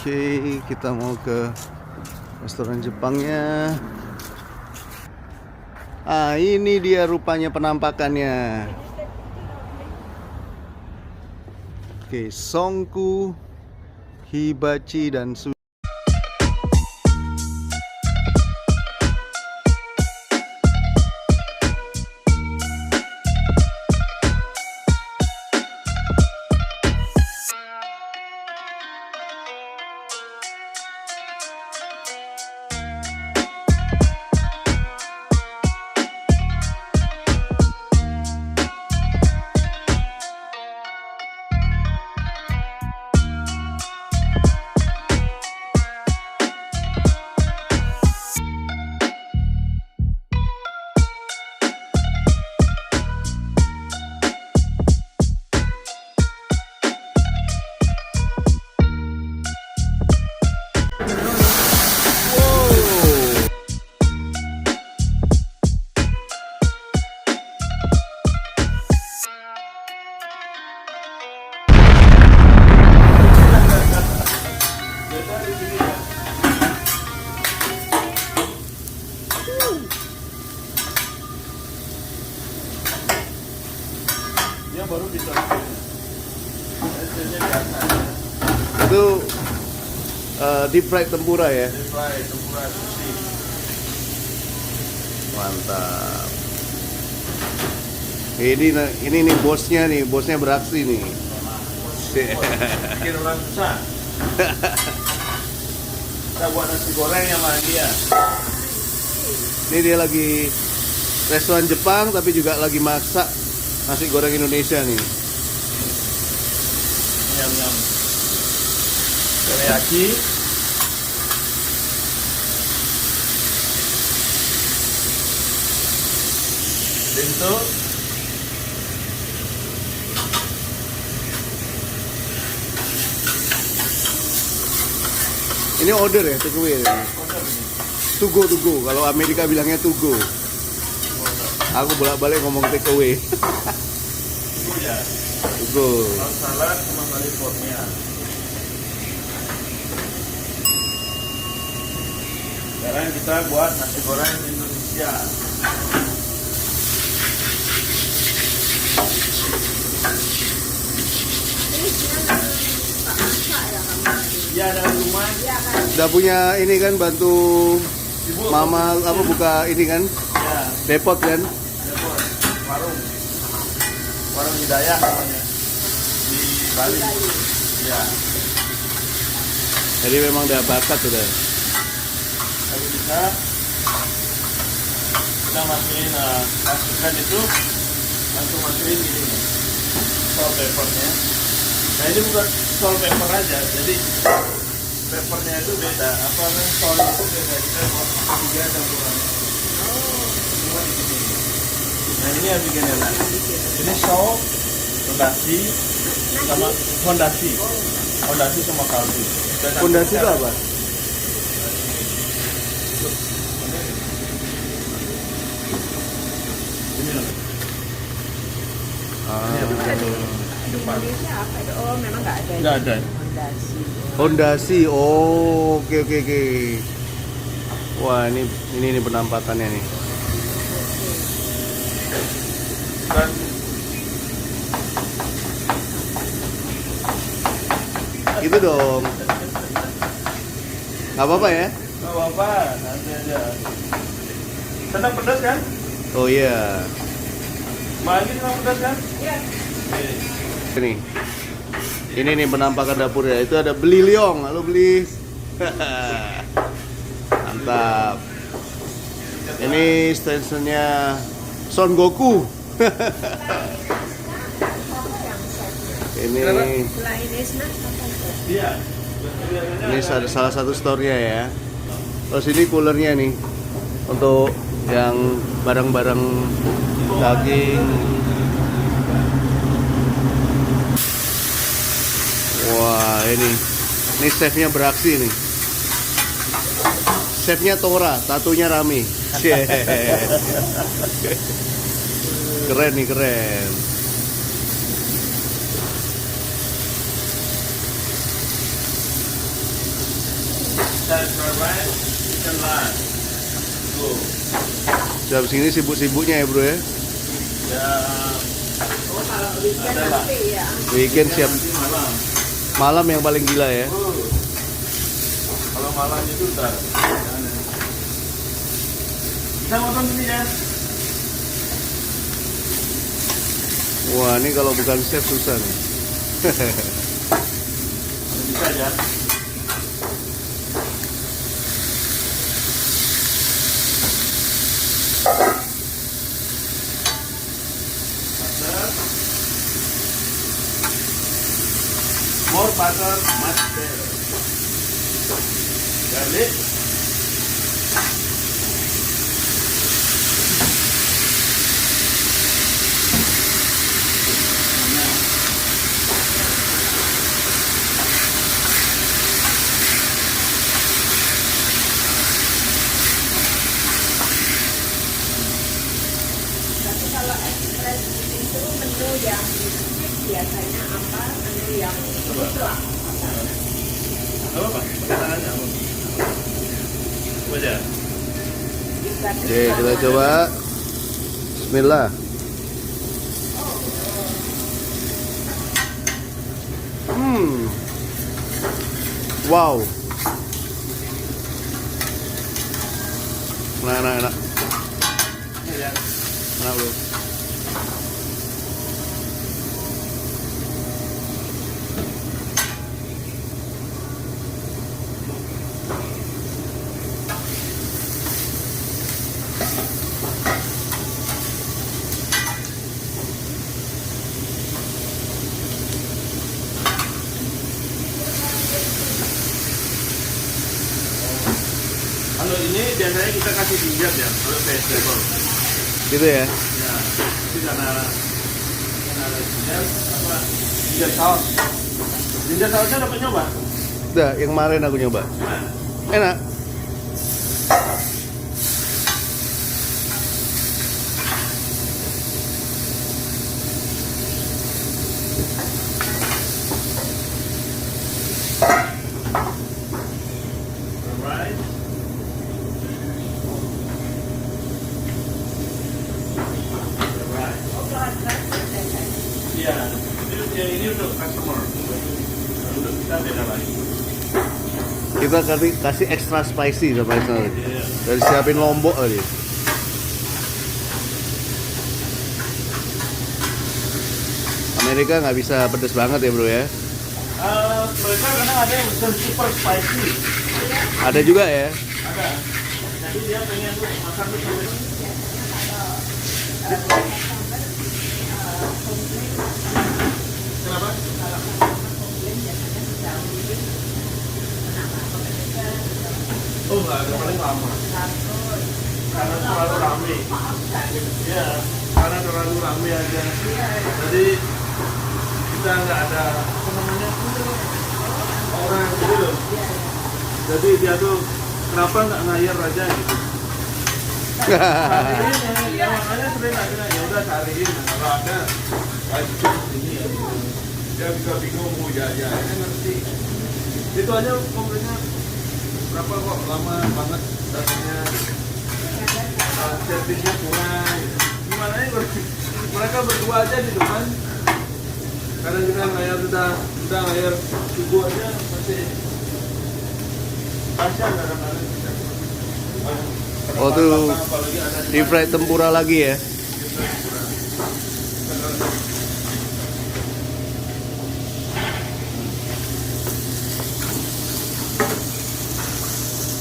Oke, kita mau ke restoran Jepangnya. Ah, ini dia rupanya penampakannya. Oke, Songku, Hibachi, dan dia baru bisa itu deep fried tempura ya. tempura sushi. Mantap. Ini nih bosnya beraksi nih. Bikin orang susah. Kita buat nasi goreng yang mana dia. Ini dia lagi restoran Jepang tapi juga lagi masak nasi goreng Indonesia nih. Nyam-nyam. Teriyaki. Bento. Ini order ya, take away ya? To go. Kalau Amerika bilangnya to go. Aku bolak-balik ngomong take away. Ya. To go. Salad sama California. Sekarang kita buat nasi goreng Indonesia. Iya, dari rumah. Udah punya ini kan, bantu Ibu, mama apa buka ini kan, ya, depot kan. depot, warung Hidayah namanya di Bali. Ya, Jadi memang udah bakat sudah. kalau bisa kita masukkan itu, langsung masukin gini nih, salt peppernya. Nah ini bukan salt pepper aja, jadi peppernya itu beda, apa namanya, saltnya itu beda, kita buat tiga campuran. Semua di sini. Nah ini yang bikin enak. Ini salt, fondasi sama kaldu. Fondasi itu apa? Ini loh. Indonesia apa itu? Oh, memang nggak ada. Nggak ada. Fondasi. Fondasi. Oh, oke. Wah, ini penampakannya nih. Dan Itu dong. Nggak apa-apa ya? nggak apa-apa, nanti aja. Senang pedas kan? Oh iya. Lagi senang pedas kan? Iya. Ini. Ini nih penampakan dapurnya. Itu ada beli liong. Halo beli. Mantap. Ini stationnya Son Goku. Ini Selain Esna, apa itu? Iya. ada salah satu store-nya ya. Terus ini coolernya nih untuk yang barang-barang daging. Wah, ini chefnya beraksi nih. Chefnya Tora, tatunya Rami. Keren nih, keren. butter rice, chicken rice. Tuh. Jam segini sibuk-sibuknya ya bro ya. Ya, Oh, kalau weekend Adalah. nanti ya. Weekend siap. nanti malam. Malam yang paling gila ya. Kalau malam itu ntar. Kita makan sini ya. Wah ini kalau bukan chef susah nih. Bisa aja. More butter, much better. Garlic. Tapi kalau express itu menu yang biasanya apa? Menu yang mutlak. Apa pak? Pakai tangannya. Coba aja. Oke kita coba. Bismillah. Wow. Enak. Ini ya. Enak bro. Kalau ini biasanya kita kasih ginger ya, kalau vegetable. Gitu ya. Ya, itu karena ada ginger apa? Ginger sauce. Ginger sausnya dapat nyoba? Udah yang kemarin aku nyoba. Nah, Enak. alright. Alright. Iya, ini untuk customer. Untuk kita beda lagi. Kita kasih extra spicy sama Isna. Iya. Dari siapin lombok tadi. Amerika nggak bisa pedes banget ya bro ya. Mereka kadang ada yang super spicy. Ada juga ya. Ada. Jadi dia pengen tuh makan tuh sampai kenapa? Oh nggak ada paling lama. Karena terlalu ramai. Iya, karena terlalu ramai aja. Jadi kita nggak ada apa namanya orang gitu loh. Jadi dia tuh kenapa nggak ngayar aja gitu. Cariin ya makanya sering ada ya udah cariin kalau ada wajib ini ya. Dia bisa bingung mau jajannya ngerti. Itu aja komplainnya berapa kok lama banget datangnya servisnya kurang. Gimana ya mereka berdua aja di depan. Kadang kita ngayar udah ngayar subuh aja masih pasang kadang-kadang. Oh tuh deep fry tempura lagi ya.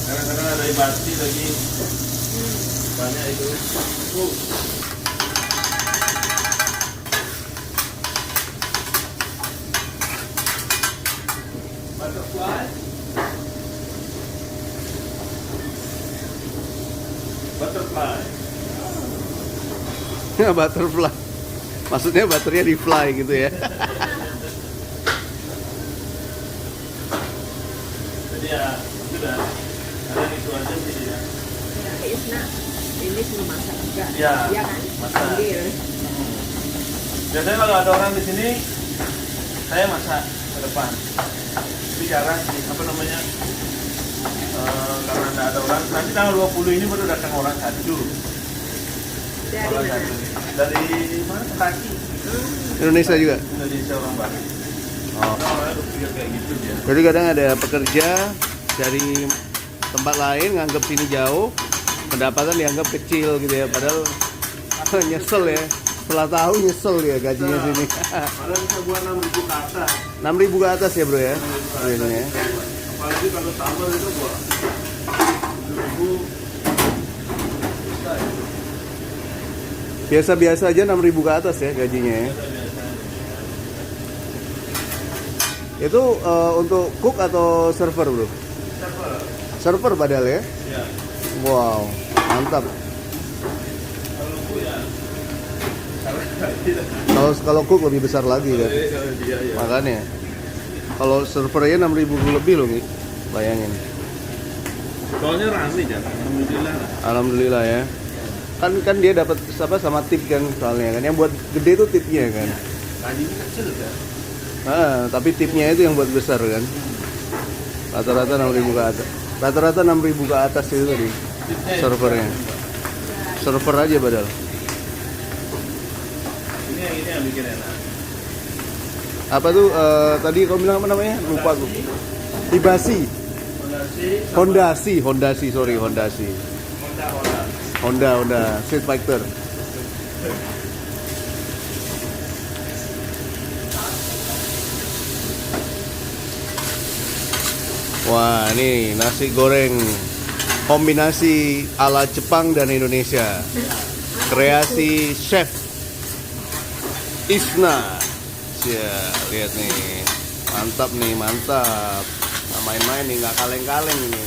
Kadang-kadang ada ibati lagi banyak itu. Butterfly. Butterfly. Ya butterfly. Maksudnya butternya di fly gitu ya. Jadi ya sudah ada itu aja sih ya. Ya, Isna, ini semua masak juga. Ya, Iya kan? masak. Ambil. Biasanya kalau ada orang di sini, saya masak ke depan. Tapi jarang sih, apa namanya? Karena tidak ada orang, nanti tanggal 20 ini baru datang orang satu. Dari Orang mana? satu. Dari mana? Kentucky. Indonesia juga. Indonesia orang Bali. Oh. Orang berpikir kayak gitu dia. Jadi kadang ada pekerja dari tempat lain nganggap sini jauh, pendapatan dianggap kecil gitu ya, padahal nyesel ya. Setelah tahu nyesel ya gajinya sini. Padahal bisa buat 6.000 ke atas. 6.000 ke atas ya bro ya. 6.000 ke Ini atas. ya. Apalagi kalau summer itu buat 7.000 bisa ya. Biasa-biasa aja 6.000 ke atas ya gajinya ya. Itu untuk cook atau server bro? Server. Server padahal ya. Ya. Wow, mantap. Kalau aku ya. Kalau cook lebih besar lagi kan. Kalau dia ya. Makanya kalau servernya 6.000 lebih loh nih. Bayangin. Soalnya rame ya. Alhamdulillah. Alhamdulillah ya. Kan dia dapat apa sama tip kan soalnya kan. Yang buat gede itu tipnya kan. Gajinya kecil ya. Tapi tipnya itu yang buat besar kan. Rata-rata 6.000 ke atas. Rata-rata 6.000 ke atas itu tadi servernya. Server aja padahal. Ini yang bikin enak. Apa tuh tadi kamu bilang apa namanya? Lupa gue. Hibasi. Hondasi, sorry, Hondasi. Honda Street Fighter. Wah, ini nasi goreng kombinasi ala Jepang dan Indonesia. Kreasi chef Isna. Ya, lihat nih. Mantap nih, mantap. Nggak main-main nih, nggak kaleng-kaleng ini.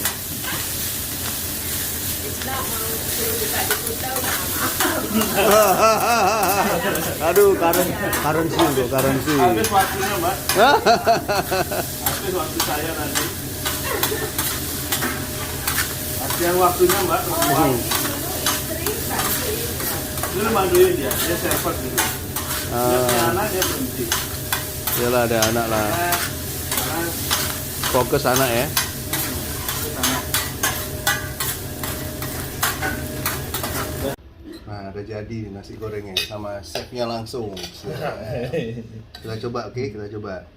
Kita mau suruh buka di kita udah Aduh, currency loh, currency. Habis waktunya mbak. Habis waktu saya nanti. Yang waktunya mbak. Dulu manduin dia server gitu. Dia punya anak dia berhenti. Yalah, ada anak lah. Karena Fokus anak ya. Nah, udah jadi nasi gorengnya sama chefnya langsung. Kita coba, oke? Kita coba.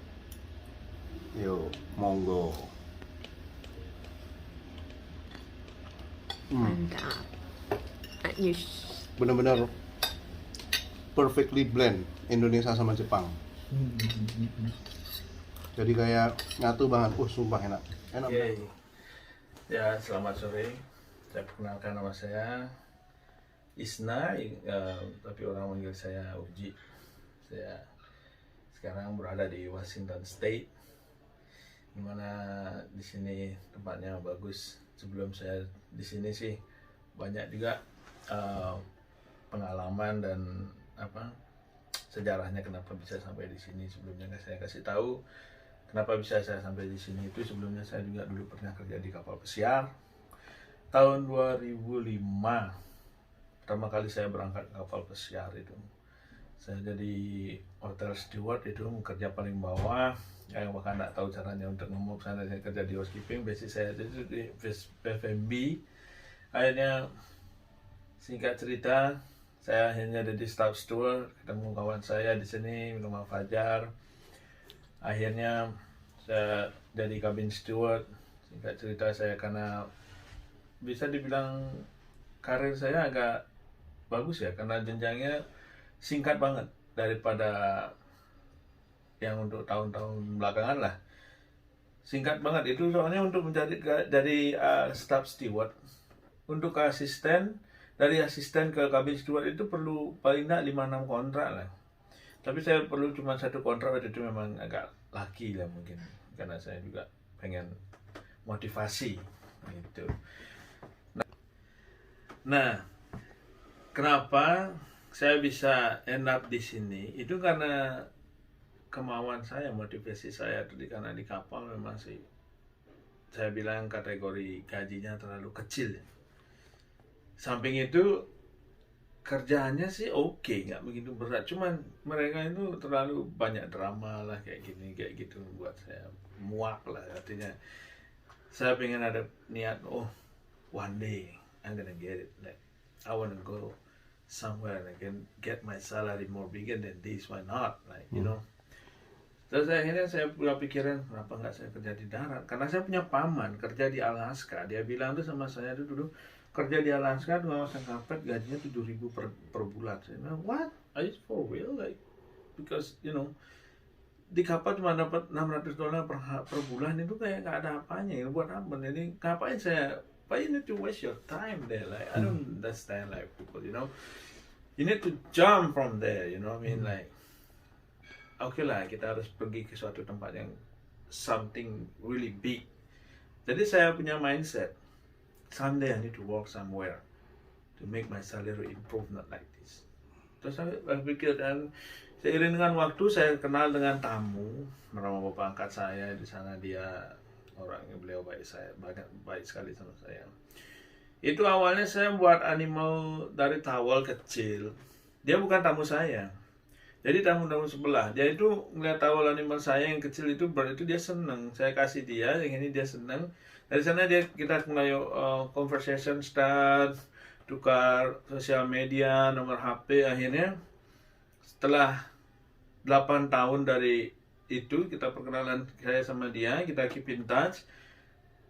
Yuk, monggo. mantap. Bener-bener perfectly blend Indonesia sama Jepang. Jadi kayak nyatu banget. Sumpah enak. Enak. Oke. Ya, selamat sore. Saya perkenalkan nama saya Isna, tapi orang manggil saya Uji. Saya sekarang berada di Washington State, dimana di sini tempatnya bagus. Sebelum saya di sini sih banyak juga pengalaman dan sejarahnya kenapa bisa sampai di sini. Sebelumnya saya kasih tahu kenapa bisa saya sampai di sini. Itu sebelumnya saya juga dulu pernah kerja di kapal pesiar tahun 2005. Pertama kali saya berangkat ke kapal pesiar itu, saya jadi hotel steward, itu kerja paling bawah. Yang bahkan tidak tahu caranya untuk ngomong. Saya kerja di housekeeping, basic saya itu di F&B. Akhirnya singkat cerita, saya akhirnya jadi staff steward, ketemu kawan saya di sini, nama Fajar. Akhirnya saya jadi cabin steward. Singkat cerita, saya karena bisa dibilang karir saya agak bagus ya, karena jenjangnya singkat banget daripada yang untuk tahun-tahun belakangan lah. Singkat banget itu, soalnya untuk menjadi dari staff steward untuk ke asisten, dari asisten ke cabin steward itu perlu paling tidak 5-6 kontrak lah. Tapi saya perlu cuma 1 kontrak, waktu itu memang agak laki lah mungkin, karena saya juga pengen motivasi gitu. Nah, kenapa saya bisa end up di sini? Itu karena kemauan saya, motivasi saya. Karena di kapal memang sih, saya bilang kategori gajinya terlalu kecil. Samping itu kerjaannya sih oke, nggak begitu berat. Cuman mereka itu terlalu banyak drama lah, kayak gini, kayak gitu, buat saya muak lah. Artinya saya pengen ada niat, oh one day I'm gonna get it, like I wanna go somewhere and I can get my salary more bigger than this, why not, like you know. Terus akhirnya saya punya pikiran, kenapa nggak saya kerja di darat? Karena saya punya paman kerja di Alaska. Dia bilang tuh sama saya tuh dulu, kerja di Alaska tukang pasang karpet gajinya 7.000 per bulan. Saya bilang, what? Are you for real? Like, because you know, di kapal cuma dapat $600 per bulan, itu kayak nggak ada apanya. Ya, buat apa? Jadi ngapain saya? Why you need to waste your time there? Like, I don't understand like people, you know. You need to jump from there, you know what I mean? Like, oke lah, kita harus pergi ke suatu tempat yang something really big. Jadi saya punya mindset, someday I need to work somewhere to make my salary improve, not like this. Terus saya berpikir, dan seiring dengan waktu saya kenal dengan tamu, nama bapak angkat saya di sana. Dia orangnya, beliau baik sekali sama saya. Itu awalnya saya buat animal dari towel kecil. Dia bukan tamu saya. Jadi tamu-tamu sebelah, dia itu ngeliat towel animal saya yang kecil itu, berarti dia seneng. Saya kasih dia, yang ini dia seneng. Dari sana kita mulai conversation start, tukar sosial media, nomor HP. Akhirnya setelah 8 tahun dari itu, kita perkenalan saya sama dia, kita keep in touch.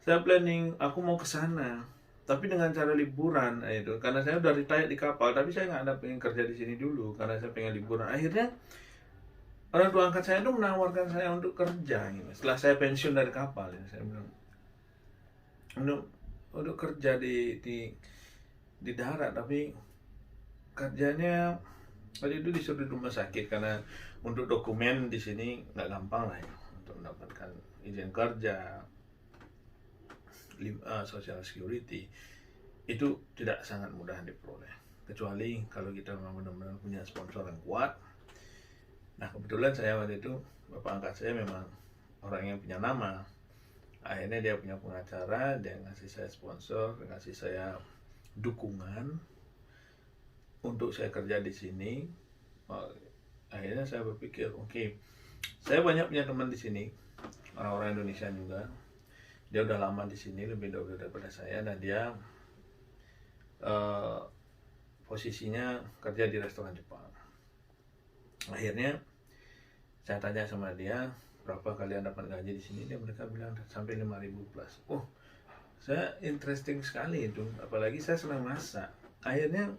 Saya planning, aku mau ke sana, tapi dengan cara liburan itu, karena saya udah retire di kapal, tapi saya nggak ada pengen kerja di sini dulu, karena saya pengen liburan. Akhirnya orang tua angkat saya itu menawarkan saya untuk kerja gitu. Setelah saya pensiun dari kapal, ya, saya bilang untuk kerja di darat, tapi kerjanya waktu itu disuruh di rumah sakit, karena untuk dokumen di sini nggak gampang lah ya, untuk mendapatkan izin kerja, social security itu tidak sangat mudah diperoleh, kecuali kalau kita memang benar-benar punya sponsor yang kuat. Nah kebetulan saya waktu itu, bapak angkat saya memang orang yang punya nama. Akhirnya dia punya pengacara, dia ngasih saya sponsor, ngasih saya dukungan untuk saya kerja di sini. Akhirnya saya berpikir, oke, saya banyak punya teman di sini, orang-orang Indonesia juga. Dia udah lama di sini, lebih dahulu daripada saya, dan dia posisinya kerja di restoran Jepang. Akhirnya saya tanya sama dia, berapa kalian dapat gaji di sini? Mereka bilang sampai 5.000 plus. Oh, saya interesting sekali itu, apalagi saya senang masak. Akhirnya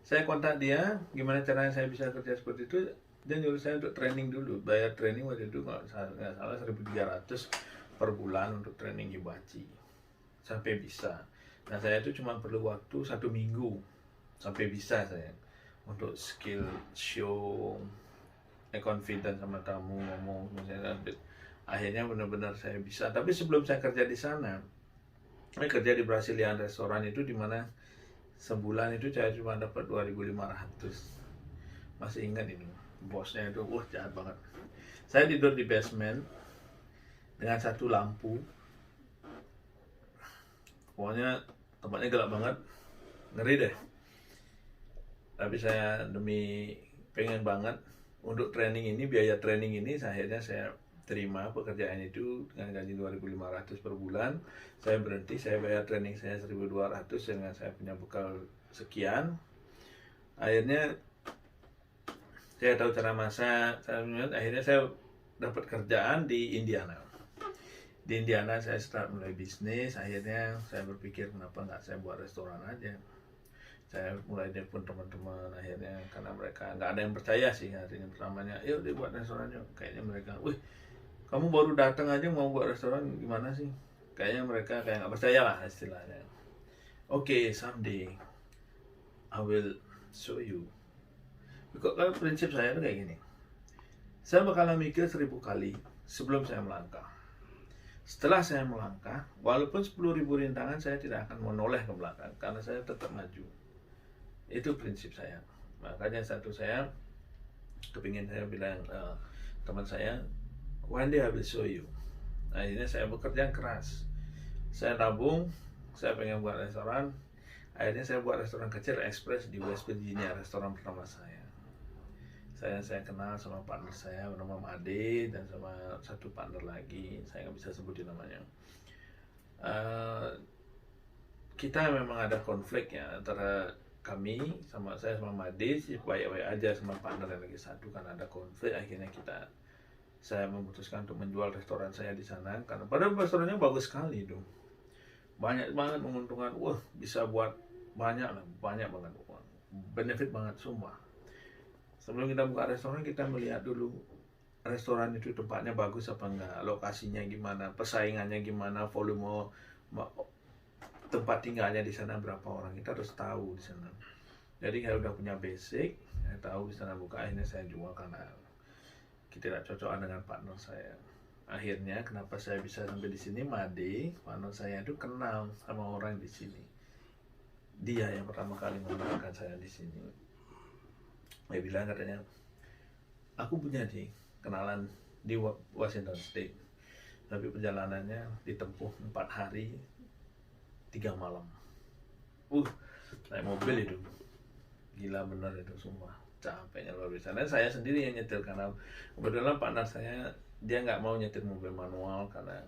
saya kontak dia, gimana caranya saya bisa kerja seperti itu. Dia nyuruh saya untuk training dulu, bayar training waktu itu nggak salah 1.300 per bulan untuk training hibachi sampai bisa. Nah saya itu cuma perlu waktu 1 minggu sampai bisa saya untuk skill show, confident sama tamu, ngomong misalnya. Akhirnya benar-benar saya bisa. Tapi sebelum saya kerja di sana, saya kerja di Brazilian restoran itu, dimana sebulan itu saya cuma dapat 2.500. Masih ingat ini, bosnya itu jahat banget. Saya tidur di basement dengan satu lampu, pokoknya tempatnya gelap banget, ngeri deh. Tapi saya demi pengen banget untuk training ini, biaya training ini, akhirnya saya terima pekerjaan itu dengan gaji 2.500 per bulan. Saya berhenti, saya bayar training saya 1.200 dengan saya punya bekal sekian. Akhirnya saya tahu cara masak, akhirnya saya dapat kerjaan di Indiana. Di Indiana saya start mulai bisnis. Akhirnya saya berpikir, kenapa nggak saya buat restoran aja. Saya mulai telepon teman-teman. Akhirnya karena mereka nggak ada yang percaya sih, artinya pertamanya, yuk dibuat restoran yuk. Kayaknya mereka, wih kamu baru datang aja mau buat restoran, gimana sih? Kayaknya mereka kayak nggak percaya lah istilahnya. Oke, someday I will show you. Kalau prinsip saya itu kayak gini, saya bakalan mikir 1000 kali sebelum saya melangkah. Setelah saya melangkah, walaupun 10.000 rintangan, saya tidak akan menoleh ke belakang, karena saya tetap maju. Itu prinsip saya. Makanya saya kepingin saya bilang teman saya, one day I will show you. Akhirnya saya bekerja keras, saya tabung, saya pengen buat restoran. Akhirnya saya buat restoran kecil Express di West Virginia, restoran pertama saya. Saya kenal sama partner saya bernama Made, dan sama satu partner lagi, saya nggak bisa sebutin namanya. Kita memang ada konflik ya antara kami sama saya sama Made sih baik-baik aja sama partner yang lagi satu, kan ada konflik akhirnya saya memutuskan untuk menjual restoran saya di sana karena padahal restorannya bagus sekali dong, banyak banget menguntungkan, wah bisa buat banyak banget uang, benefit banget semua. Sebelum kita buka restoran kita melihat dulu restoran itu tempatnya bagus apa enggak, lokasinya gimana, persaingannya gimana, volume tempat tinggalnya di sana berapa orang, kita harus tahu di sana. Jadi saya udah punya basic, saya tahu di sana buka, akhirnya saya jual karena kita tidak cocokan dengan partner saya. Akhirnya kenapa saya bisa sampai di sini, Made, partner saya itu kenal sama orang di sini. Dia yang pertama kali mengenalkan saya di sini. Dia bilang katanya, aku punya nih kenalan di Washington State, tapi perjalanannya ditempuh 4 hari 3 malam. Naik mobil itu gila bener itu, semua capeknya luar biasa. Dan saya sendiri yang nyetir karena kebetulan partner saya dia nggak mau nyetir mobil manual karena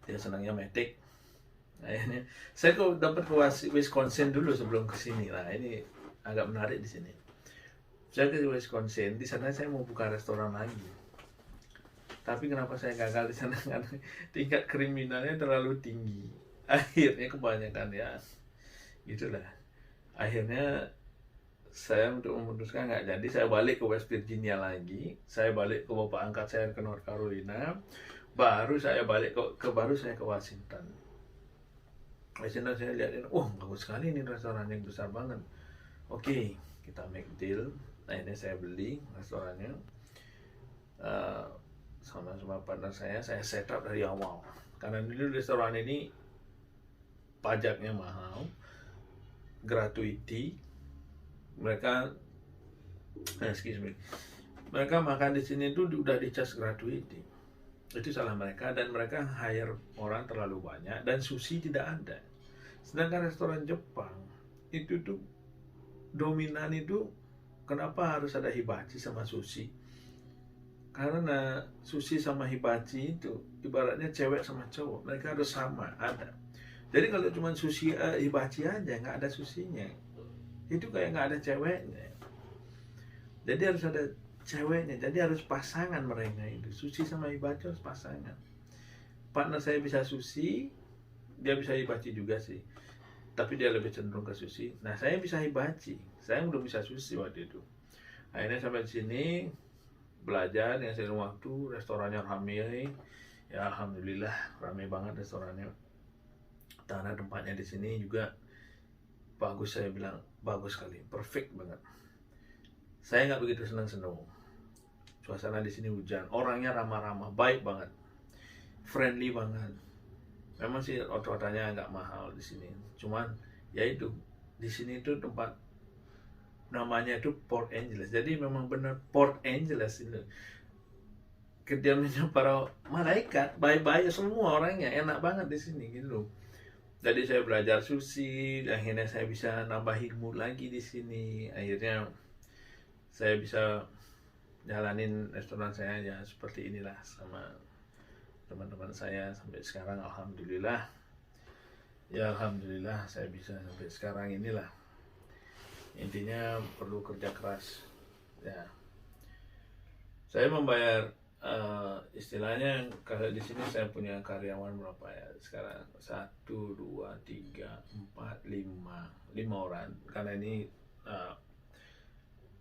dia senangnya matic. Akhirnya saya kok dapat ke Wisconsin dulu sebelum ke sini. Nah ini agak menarik di sini. Saya ke Wisconsin, di sana saya mau buka restoran lagi. Tapi kenapa saya gagal di sana? Karena tingkat kriminalnya terlalu tinggi. Akhirnya kebanyakan ya gitulah. Akhirnya saya untuk memutuskan nggak jadi, saya balik ke West Virginia lagi, saya balik ke bapak angkat saya ke North Carolina, baru saya balik baru saya ke Washington. Washington saya lihatin, bagus sekali ini restoran yang besar banget. Oke, kita make deal. Nah ini saya beli restorannya sama partner saya set up dari awal. Karena dulu restoran ini pajaknya mahal, gratuity, mereka makan di sini itu udah dicas gratuity. Itu salah mereka, dan mereka hire orang terlalu banyak dan sushi tidak ada. Sedangkan restoran Jepang itu tuh dominan itu, kenapa harus ada hibachi sama sushi? Karena sushi sama hibachi itu ibaratnya cewek sama cowok, mereka harus sama ada. Jadi kalau cuma sushi hibachi aja nggak ada sushinya, itu kayak nggak ada ceweknya. Jadi harus ada ceweknya, jadi harus pasangan mereka itu. Sushi sama hibachi harus pasangan. Partner saya bisa sushi, dia bisa hibachi juga sih, tapi dia lebih cenderung ke sushi. Nah saya bisa hibachi, saya udah bisa sushi waktu itu. Akhirnya sampai di sini belajar yang sering waktu, restorannya ramai, ya alhamdulillah ramai banget restorannya. Tanah tempatnya di sini juga bagus, saya bilang bagus sekali, perfect banget. Saya nggak begitu senang snow. Suasana di sini hujan, orangnya ramah-ramah, baik banget, friendly banget. Memang sih otot-ototnya agak mahal di sini, cuman ya itu di sini itu tempat namanya itu Port Angeles. Jadi memang benar Port Angeles itu kediamannya para malaikat, baik-baik semua orangnya, enak banget di sini gitu loh. Jadi saya belajar sushi, akhirnya saya bisa nambah ilmu lagi di sini. Akhirnya saya bisa jalanin restoran saya ya seperti inilah sama teman-teman saya sampai sekarang, alhamdulillah. Ya alhamdulillah saya bisa sampai sekarang inilah. Intinya perlu kerja keras. Ya. Saya membayar istilahnya kalau di sini saya punya karyawan berapa ya sekarang, 1, 2, 3, 4, 5 orang, karena ini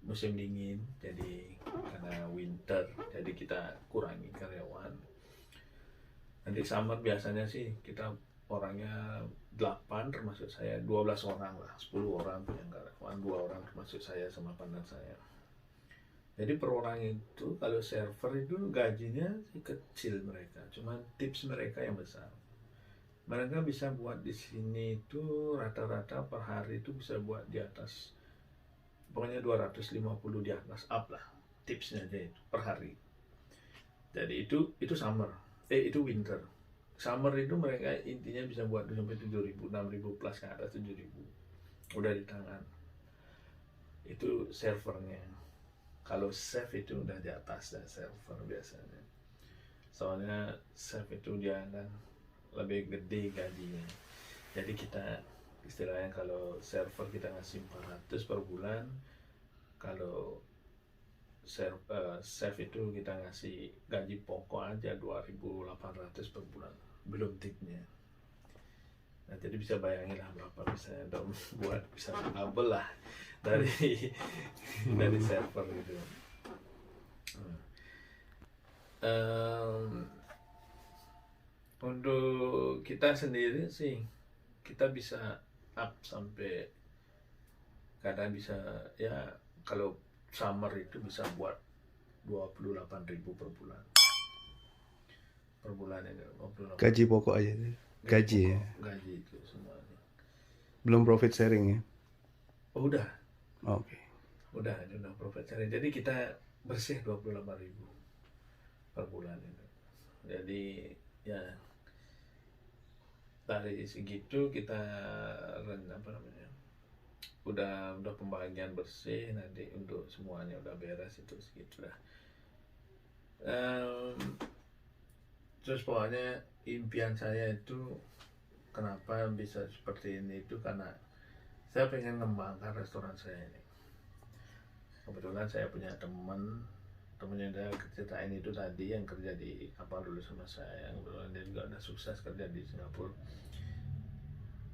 musim dingin, jadi karena winter jadi kita kurangi karyawan. Nanti summer biasanya sih kita orangnya 8 termasuk saya, 12 orang lah, 10 orang punya karyawan, 2 orang termasuk saya sama partner saya. Jadi per orang itu kalau server itu gajinya kecil mereka, cuma tips mereka yang besar. Mereka bisa buat di sini itu rata-rata per hari itu bisa buat di atas, pokoknya 250 di atas up lah, tipsnya aja itu per hari. Jadi itu summer, itu winter. Summer itu mereka intinya bisa buat sampai 7.000, 6.000 plus ke atas 7.000 udah di tangan. Itu servernya. Kalau chef itu udah di atas dan server biasanya. Soalnya chef itu dia kan lebih gede gajinya. Jadi kita istilahnya kalau server kita ngasih 400 per bulan, kalau chef itu kita ngasih gaji pokok aja 2.800 per bulan, belum tipnya. Nah, jadi bisa bayangin lah berapa bisa dong buat bisa double lah dari dari server gitu. Untuk kita sendiri sih kita bisa up sampai kadang bisa ya kalau summer itu bisa buat 28.000 per bulan. Per bulan ini 28. Gaji pokok aja tuh. Gaji ya. Gaji itu semuanya. Belum profit sharing ya. Oh, udah. Oke. Udah profit sharing. Jadi kita bersih 28.000 per bulan itu. Jadi ya dari segitu kita apa namanya? Udah pembagian bersih, nanti untuk semuanya udah beres itu segitu lah. Terus pokoknya impian saya itu kenapa bisa seperti ini itu karena saya pengen ngembangkan restoran saya ini. Kebetulan saya punya temennya dia ceritain itu tadi yang kerja di kapal dulu sama saya, yang kebetulan dia juga udah sukses kerja di Singapura.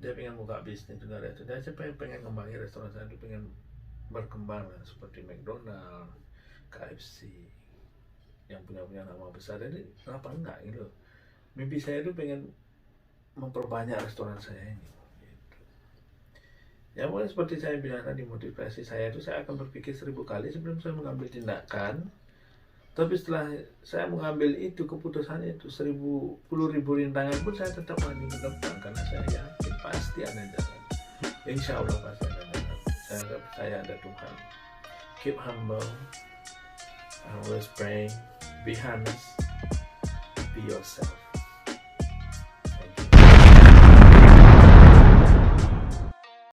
Dia pengen buka bisnis juga ada itu. Dia pengen ngembangin restoran saya itu, pengen berkembang lah, seperti McDonald, KFC yang punya nama besar. Jadi kenapa enggak gitu? Mimpi saya itu pengen memperbanyak restoran saya ini. Gitu. Ya pokoknya seperti saya bilang tadi, motivasi saya itu saya akan berpikir 1000 kali sebelum saya mengambil tindakan. Tapi setelah saya mengambil itu keputusannya itu 10.000 rintangan pun saya tetap lanjut ke depan karena saya yakin pasti ada jalan. Insya Allah pasti ada jalan. Saya percaya ada Tuhan. Keep humble, always pray, be honest, be yourself.